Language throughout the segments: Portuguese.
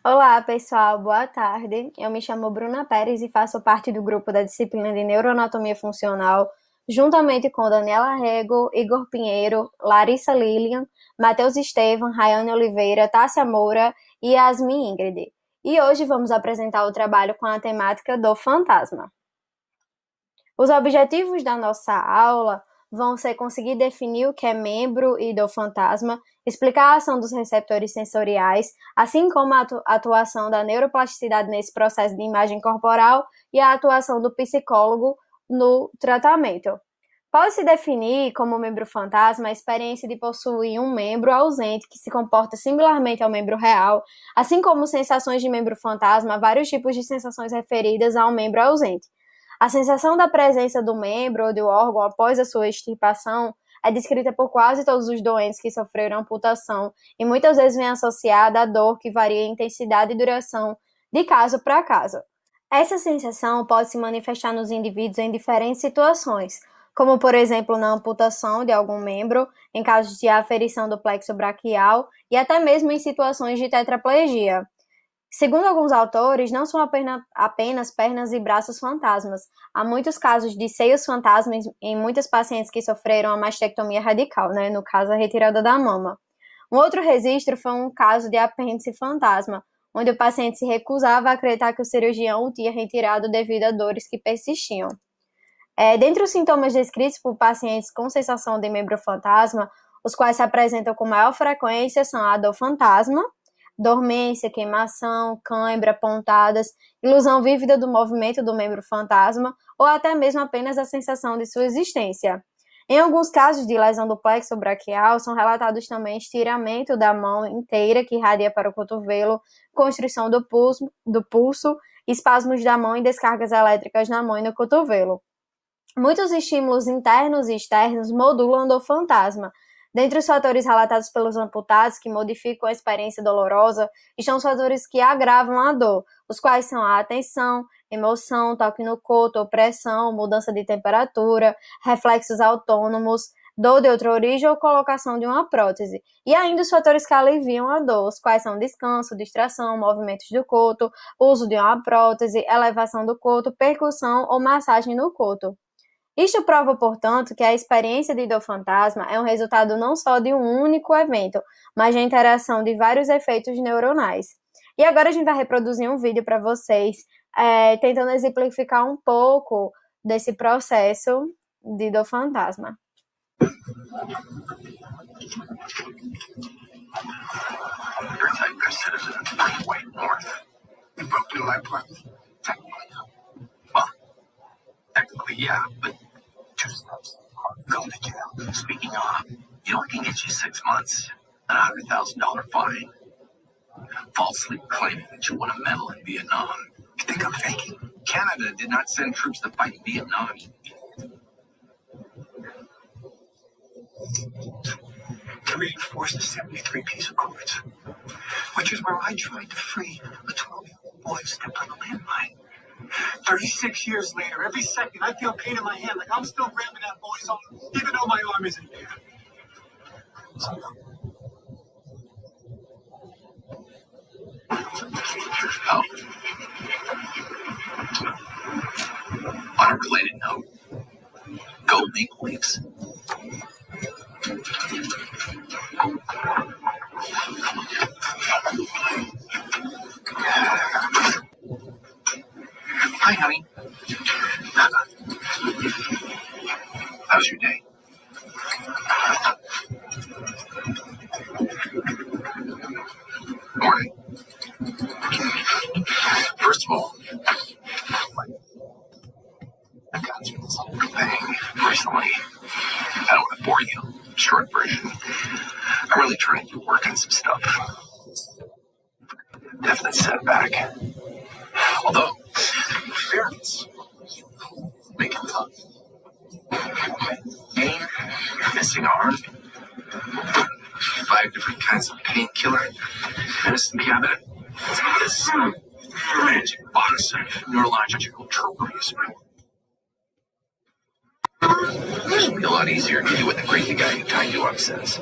Olá, pessoal, boa tarde. Eu me chamo Bruna Pérez e faço parte do grupo da disciplina de Neuroanatomia Funcional, juntamente com Daniela Rego, Igor Pinheiro, Larissa Lilian, Matheus Estevam, Rayane Oliveira, Tássia Moura e Yasmin Ingrid. E hoje vamos apresentar o trabalho com a temática do fantasma. Os objetivos da nossa aula vão ser conseguir definir o que é membro e do fantasma, explicar a ação dos receptores sensoriais, assim como a atuação da neuroplasticidade nesse processo de imagem corporal e a atuação do psicólogo no tratamento. Pode-se definir como membro fantasma a experiência de possuir um membro ausente que se comporta similarmente ao membro real, assim como sensações de membro fantasma, vários tipos de sensações referidas a um membro ausente. A sensação da presença do membro ou do órgão após a sua extirpação é descrita por quase todos os doentes que sofreram amputação e muitas vezes vem associada à dor que varia em intensidade e duração de caso para caso. Essa sensação pode se manifestar nos indivíduos em diferentes situações, como por exemplo na amputação de algum membro, em casos de aferição do plexo braquial e até mesmo em situações de tetraplegia. Segundo alguns autores, não são apenas pernas e braços fantasmas. Há muitos casos de seios fantasmas em muitas pacientes que sofreram a mastectomia radical, no caso, a retirada da mama. Um outro registro foi um caso de apêndice fantasma, onde o paciente se recusava a acreditar que o cirurgião o tinha retirado devido a dores que persistiam. Dentre os sintomas descritos por pacientes com sensação de membro fantasma, os quais se apresentam com maior frequência são a dor fantasma, dormência, queimação, cãibra, pontadas, ilusão vívida do movimento do membro fantasma ou até mesmo apenas a sensação de sua existência. Em alguns casos de lesão do plexo braquial, são relatados também estiramento da mão inteira que irradia para o cotovelo, constrição do pulso, espasmos da mão e descargas elétricas na mão e no cotovelo. Muitos estímulos internos e externos modulam a dor fantasma. Dentre os fatores relatados pelos amputados que modificam a experiência dolorosa, estão os fatores que agravam a dor, os quais são a atenção, emoção, toque no coto, opressão, mudança de temperatura, reflexos autônomos, dor de outra origem ou colocação de uma prótese. E ainda os fatores que aliviam a dor, os quais são descanso, distração, movimentos do coto, uso de uma prótese, elevação do coto, percussão ou massagem no coto. Isto prova, portanto, que a experiência de dor fantasma é um resultado não só de um único evento, mas da interação de vários efeitos neuronais. E agora a gente vai reproduzir um vídeo para vocês, tentando exemplificar um pouco desse processo de dor fantasma. Your type of citizen from way north. You broke into my apartment. Technically, no. Well, technically, yeah, but 2 steps. Going to jail. Speaking of, you know I can get you 6 months and $100,000 fine. Falsely claiming that you won a medal in Vietnam. You think I'm faking? Canada did not send troops to fight Vietnam. 3 to 73 piece of quartz, which is where I tried to free a 12-year-old boy who stepped on a landmine. 36 years later, every second I feel pain in my hand, like I'm still grabbing that boy's arm, even though my arm isn't there. Oh. On a related note, go Maple Leafs. Hi, honey. How's your day? Morning. First of all, I've gone through this whole thing recently. I don't want to bore you. Short version. I'm really trying to work on some stuff. Definite setback. Although, in fairness, make it tough. Pain, missing arm, 5 different kinds of painkiller, medicine cabinet, this magic box of neurological trophies. It should be a lot easier to do what the crazy guy who tied you up says.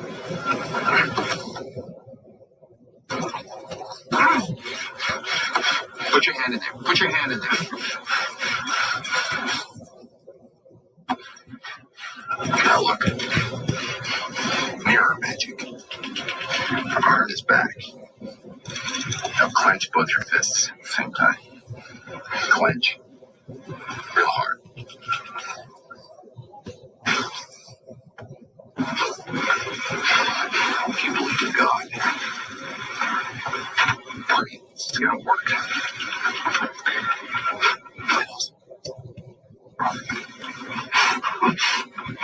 Put your hand in there. Put your hand in there. Now look. Mirror magic. Arm is back. Now clench both your fists at the same time. Clench. Real hard. If you believe in God, it's gonna work.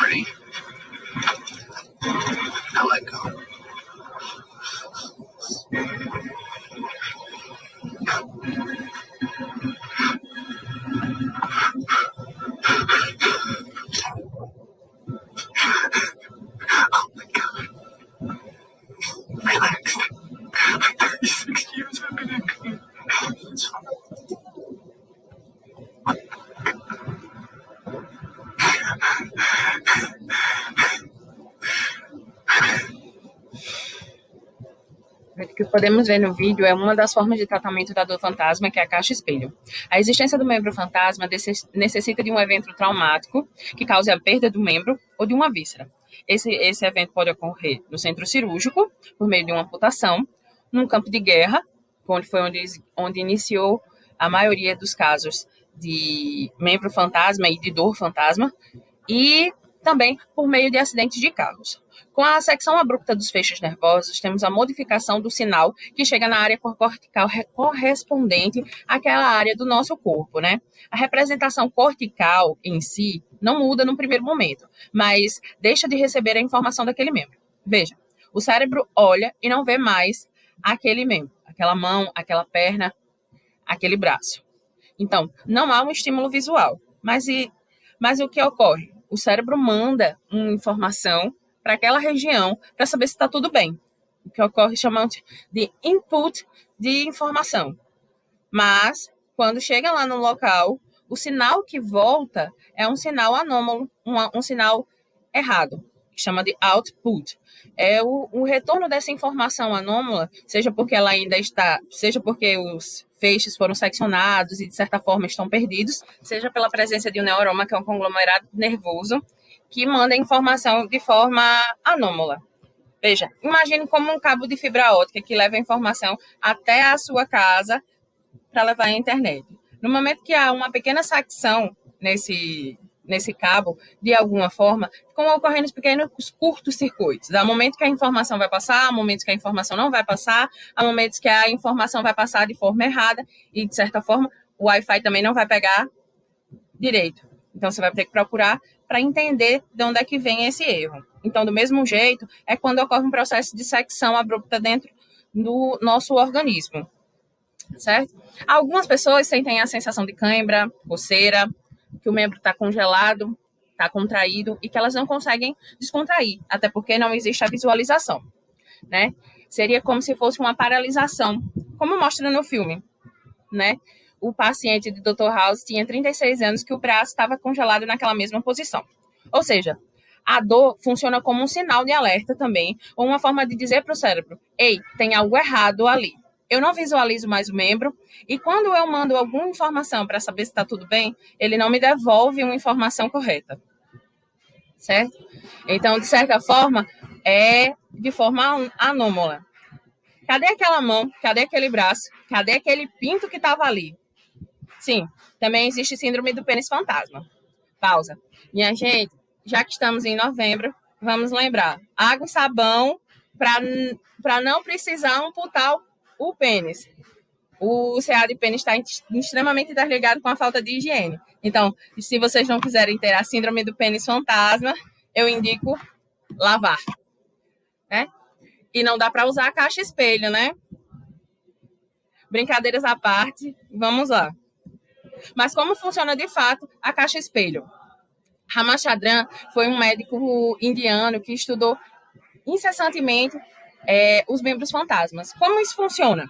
Ready? Now let go. Oh my God. Relax. 36 years I've been in pain. It's fine. O que podemos ver no vídeo é uma das formas de tratamento da dor fantasma, que é a caixa espelho. A existência do membro fantasma necessita de um evento traumático que cause a perda do membro ou de uma víscera. Esse evento pode ocorrer no centro cirúrgico, por meio de uma amputação, num campo de guerra, onde iniciou a maioria dos casos de membro fantasma e de dor fantasma, e também por meio de acidentes de carros. Com a secção abrupta dos feixes nervosos, temos a modificação do sinal que chega na área cortical correspondente àquela área do nosso corpo, né? A representação cortical em si não muda no primeiro momento, mas deixa de receber a informação daquele membro. Veja, o cérebro olha e não vê mais aquele membro, aquela mão, aquela perna, aquele braço. Então, não há um estímulo visual. Mas o que ocorre? O cérebro manda uma informação para aquela região para saber se está tudo bem. O que ocorre chamamos de input de informação. Mas, quando chega lá no local, o sinal que volta é um sinal anômalo, um sinal errado, que chama de output. É o retorno dessa informação anômala, seja porque ela ainda está, seja porque os feixes foram seccionados e, de certa forma, estão perdidos, seja pela presença de um neuroma, que é um conglomerado nervoso, que manda a informação de forma anômala. Veja, imagine como um cabo de fibra ótica que leva a informação até a sua casa para levar à internet. No momento que há uma pequena secção nesse cabo, de alguma forma, ficam ocorrendo pequenos curtos-circuitos. Há momentos que a informação vai passar, há momentos que a informação não vai passar, há momentos que a informação vai passar de forma errada e, de certa forma, o Wi-Fi também não vai pegar direito. Então, você vai ter que procurar para entender de onde é que vem esse erro. Então, do mesmo jeito, é quando ocorre um processo de secção abrupta dentro do nosso organismo, certo? Algumas pessoas sentem a sensação de cãibra, coceira, que o membro está congelado, está contraído e que elas não conseguem descontrair, até porque não existe a visualização, né? Seria como se fosse uma paralisação, como mostra no filme, né? O paciente de Dr. House tinha 36 anos que o braço estava congelado naquela mesma posição. Ou seja, a dor funciona como um sinal de alerta também, ou uma forma de dizer para o cérebro, ei, tem algo errado ali. Eu não visualizo mais o membro, e quando eu mando alguma informação para saber se está tudo bem, ele não me devolve uma informação correta. Certo? Então, de certa forma, é de forma anômala. Cadê aquela mão? Cadê aquele braço? Cadê aquele pinto que estava ali? Sim, também existe síndrome do pênis fantasma. Pausa. Minha gente, já que estamos em novembro, vamos lembrar. Água e sabão para não precisar amputar o pênis. O CA de pênis está extremamente interligado com a falta de higiene. Então, se vocês não quiserem ter a síndrome do pênis fantasma, eu indico lavar. Né? E não dá para usar a caixa espelho, né? Brincadeiras à parte, vamos lá. Mas como funciona de fato a caixa espelho? Ramachandran foi um médico indiano que estudou incessantemente os membros fantasmas. Como isso funciona?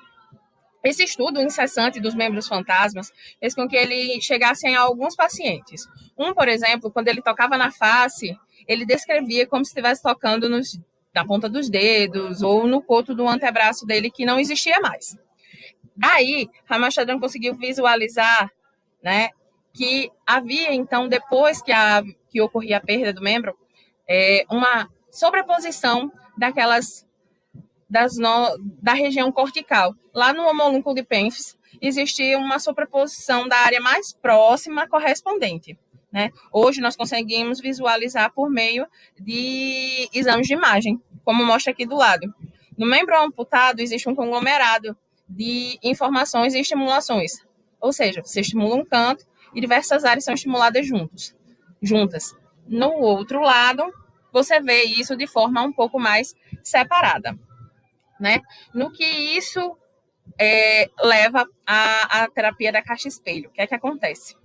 Esse estudo incessante dos membros fantasmas fez com que ele chegasse a alguns pacientes. Um, por exemplo, quando ele tocava na face, ele descrevia como se estivesse tocando na ponta dos dedos ou no coto do antebraço dele, que não existia mais. Daí, Ramachadran conseguiu visualizar, né, que havia, então, depois que ocorria a perda do membro, uma sobreposição da região cortical. Lá no homolúnculo de Pemphis, existia uma sobreposição da área mais próxima correspondente. Né? Hoje nós conseguimos visualizar por meio de exames de imagem, como mostra aqui do lado. No membro amputado existe um conglomerado de informações e estimulações, ou seja, você estimula um canto e diversas áreas são estimuladas juntas. No outro lado, você vê isso de forma um pouco mais separada. Né? No que isso leva à terapia da caixa-espelho. O que é que acontece?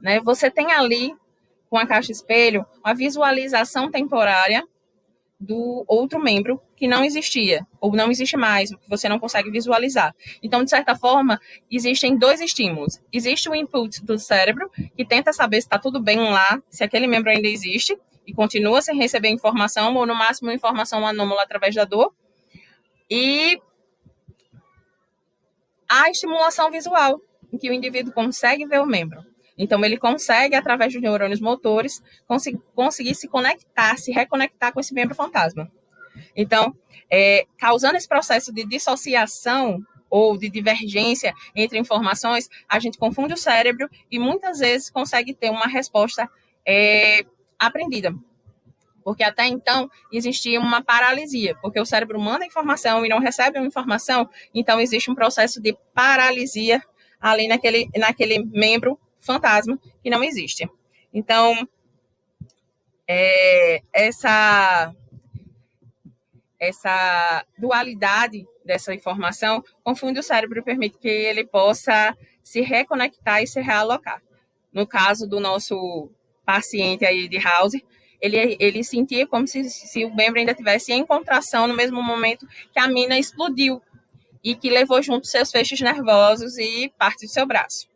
Né? Você tem ali, com a caixa-espelho, a visualização temporária do outro membro que não existia, ou não existe mais, que você não consegue visualizar. Então, de certa forma, existem dois estímulos. Existe o input do cérebro, que tenta saber se está tudo bem lá, se aquele membro ainda existe, e continua sem receber informação, ou no máximo informação anômala através da dor. E a estimulação visual, em que o indivíduo consegue ver o membro. Então, ele consegue, através dos neurônios motores, conseguir se conectar, se reconectar com esse membro fantasma. Então, causando esse processo de dissociação ou de divergência entre informações, a gente confunde o cérebro e muitas vezes consegue ter uma resposta aprendida. Porque até então existia uma paralisia, porque o cérebro manda informação e não recebe uma informação, então existe um processo de paralisia ali naquele membro fantasma que não existe. Então, essa dualidade dessa informação confunde o cérebro e permite que ele possa se reconectar e se realocar. No caso do nosso paciente aí de House, ele sentia como se o membro ainda estivesse em contração no mesmo momento que a mina explodiu e que levou junto seus feixes nervosos e parte do seu braço.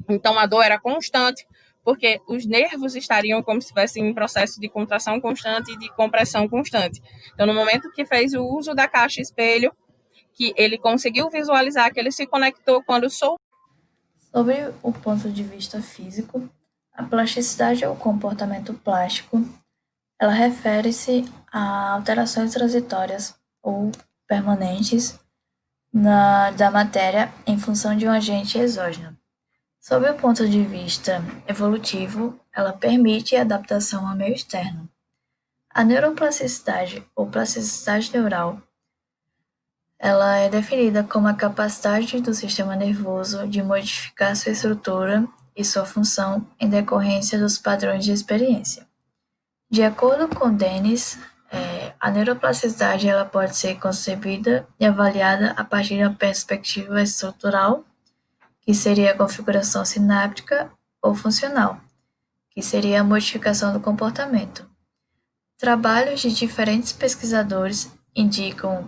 Então, a dor era constante, porque os nervos estariam como se estivessem em processo de contração constante e de compressão constante. Então, no momento que fez o uso da caixa-espelho, que ele conseguiu visualizar que ele se conectou quando soube. Sobre o ponto de vista físico, a plasticidade ou comportamento plástico, ela refere-se a alterações transitórias ou permanentes da matéria em função de um agente exógeno. Sob o ponto de vista evolutivo, ela permite a adaptação ao meio externo. A neuroplasticidade ou plasticidade neural, ela é definida como a capacidade do sistema nervoso de modificar sua estrutura e sua função em decorrência dos padrões de experiência. De acordo com Dennis, a neuroplasticidade ela pode ser concebida e avaliada a partir da perspectiva estrutural, que seria a configuração sináptica, ou funcional, que seria a modificação do comportamento. Trabalhos de diferentes pesquisadores indicam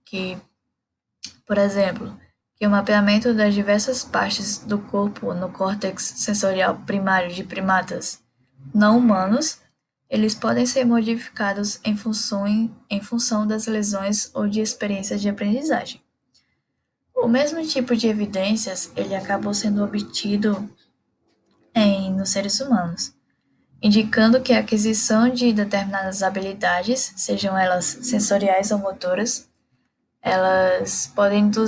que, por exemplo, que o mapeamento das diversas partes do corpo no córtex sensorial primário de primatas não humanos, eles podem ser modificados em função das lesões ou de experiências de aprendizagem. O mesmo tipo de evidências ele acabou sendo obtido nos seres humanos, indicando que a aquisição de determinadas habilidades, sejam elas sensoriais ou motoras, elas podem induzir